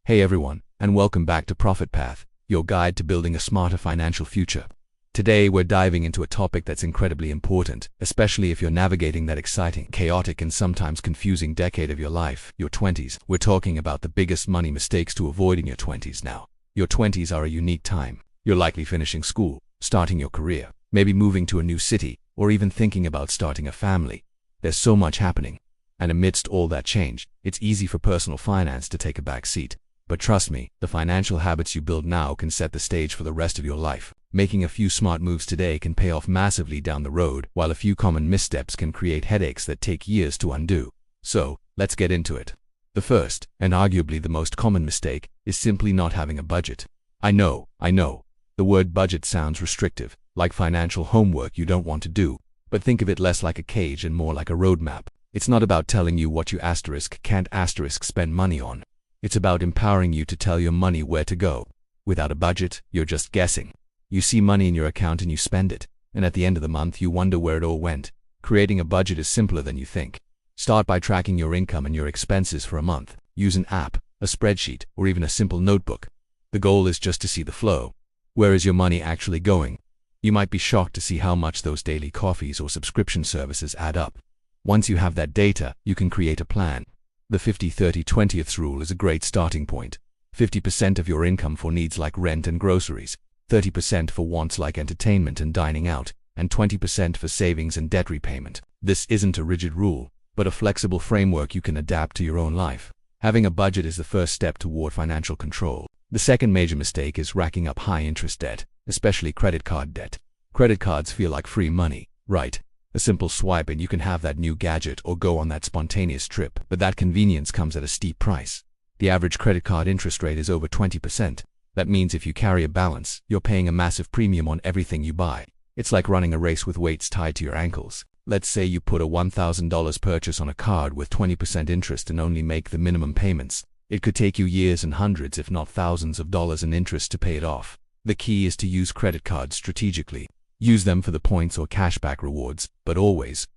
Hey everyone, and welcome back to Profit Path, your guide to building a smarter financial future. Today we're diving into a topic that's incredibly important, especially if you're navigating that exciting, chaotic, and sometimes confusing decade of your life, your 20s. We're talking about the biggest money mistakes to avoid in your 20s now. Your 20s are a unique time. You're likely finishing school, starting your career, maybe moving to a new city, or even thinking about starting a family. There's so much happening. And amidst all that change, it's easy for personal finance to take a back seat. But trust me, the financial habits you build now can set the stage for the rest of your life. Making a few smart moves today can pay off massively down the road, while a few common missteps can create headaches that take years to undo. So, let's get into it. The first, and arguably the most common mistake, is simply not having a budget. I know. The word budget sounds restrictive, like financial homework you don't want to do, but think of it less like a cage and more like a roadmap. It's not about telling you what you can't spend money on. It's about empowering you to tell your money where to go. Without a budget, you're just guessing. You see money in your account and you spend it, and at the end of the month you wonder where it all went. Creating a budget is simpler than you think. Start by tracking your income and your expenses for a month. Use an app, a spreadsheet, or even a simple notebook. The goal is just to see the flow. Where is your money actually going? You might be shocked to see how much those daily coffees or subscription services add up. Once you have that data, you can create a plan. The 50-30-20th rule is a great starting point. 50% of your income for needs like rent and groceries, 30% for wants like entertainment and dining out, and 20% for savings and debt repayment. This isn't a rigid rule, but a flexible framework you can adapt to your own life. Having a budget is the first step toward financial control. The second major mistake is racking up high-interest debt, especially credit card debt. Credit cards feel like free money, right? A simple swipe and you can have that new gadget or go on that spontaneous trip, but that convenience comes at a steep price. The average credit card interest rate is over 20%. That means if you carry a balance, you're paying a massive premium on everything you buy. It's like running a race with weights tied to your ankles. Let's say you put a $1,000 purchase on a card with 20% interest and only make the minimum payments. It could take you years and hundreds if not thousands of dollars in interest to pay it off. The key is to use credit cards strategically. Use them for the points or cashback rewards, but always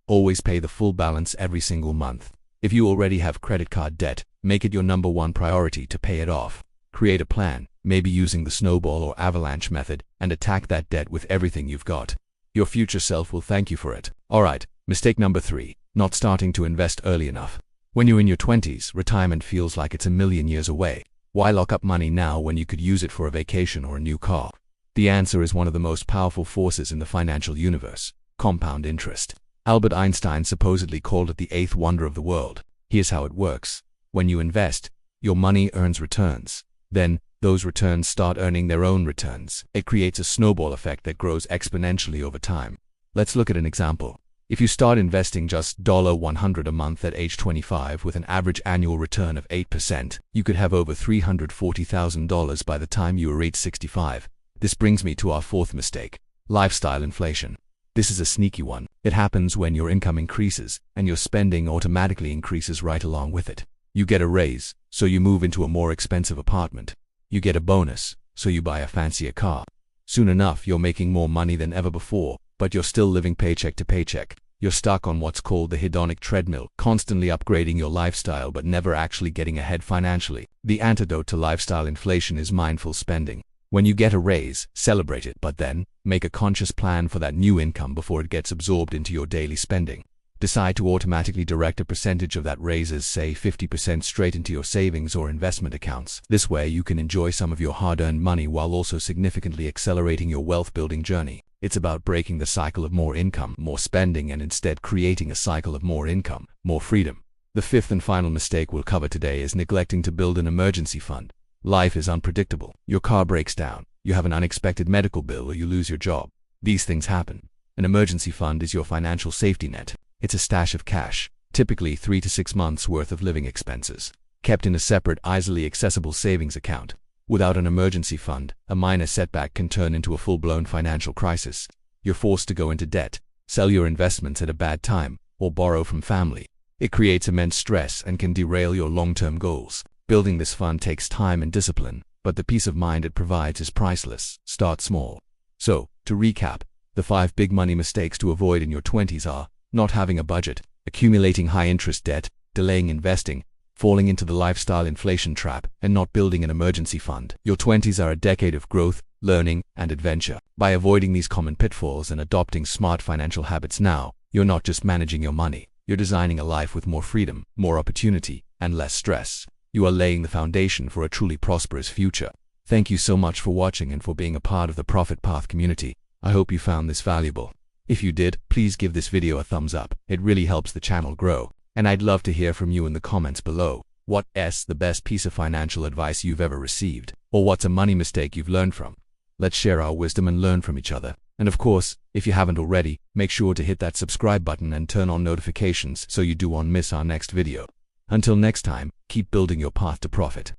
pay the full balance every single month. If you already have credit card debt, make it your number one priority to pay it off. Create a plan, maybe using the snowball or avalanche method, and attack that debt with everything you've got. Your future self will thank you for it. Alright, mistake number 3, not starting to invest early enough. When you're in your 20s, retirement feels like it's a million years away. Why lock up money now when you could use it for a vacation or a new car? The answer is one of the most powerful forces in the financial universe: compound interest. Albert Einstein supposedly called it the eighth wonder of the world. Here's how it works. When you invest, your money earns returns. Then, those returns start earning their own returns. It creates a snowball effect that grows exponentially over time. Let's look at an example. If you start investing just $100 a month at age 25 with an average annual return of 8%, you could have over $340,000 by the time you are age 65. This brings me to our fourth mistake: lifestyle inflation. This is a sneaky one. It happens when your income increases, and your spending automatically increases right along with it. You get a raise, so you move into a more expensive apartment. You get a bonus, so you buy a fancier car. Soon enough, you're making more money than ever before, but you're still living paycheck to paycheck. You're stuck on what's called the hedonic treadmill, constantly upgrading your lifestyle but never actually getting ahead financially. The antidote to lifestyle inflation is mindful spending. When you get a raise, celebrate it, but then, make a conscious plan for that new income before it gets absorbed into your daily spending. Decide to automatically direct a percentage of that raise's, say 50%, straight into your savings or investment accounts. This way you can enjoy some of your hard-earned money while also significantly accelerating your wealth-building journey. It's about breaking the cycle of more income, more spending, and instead creating a cycle of more income, more freedom. The fifth and final mistake we'll cover today is neglecting to build an emergency fund. Life is unpredictable. Your car breaks down, you have an unexpected medical bill, or you lose your job. These things happen. An emergency fund is your financial safety net. It's a stash of cash, typically 3 to 6 months worth of living expenses, kept in a separate, easily accessible savings account. Without an emergency fund, a minor setback can turn into a full-blown financial crisis. You're forced to go into debt, sell your investments at a bad time, or borrow from family. It creates immense stress and can derail your long-term goals. Building this fund takes time and discipline, but the peace of mind it provides is priceless. Start small. So, to recap, the 5 big money mistakes to avoid in your 20s are: not having a budget, accumulating high-interest debt, delaying investing, falling into the lifestyle inflation trap, and not building an emergency fund. Your 20s are a decade of growth, learning, and adventure. By avoiding these common pitfalls and adopting smart financial habits now, you're not just managing your money, you're designing a life with more freedom, more opportunity, and less stress. You are laying the foundation for a truly prosperous future. Thank you so much for watching and for being a part of the Profit Path community. I hope you found this valuable. If you did, please give this video a thumbs up. It really helps the channel grow. And I'd love to hear from you in the comments below. What's the best piece of financial advice you've ever received? Or what's a money mistake you've learned from? Let's share our wisdom and learn from each other. And of course, if you haven't already, make sure to hit that subscribe button and turn on notifications so you don't miss our next video. Until next time, keep building your path to profit.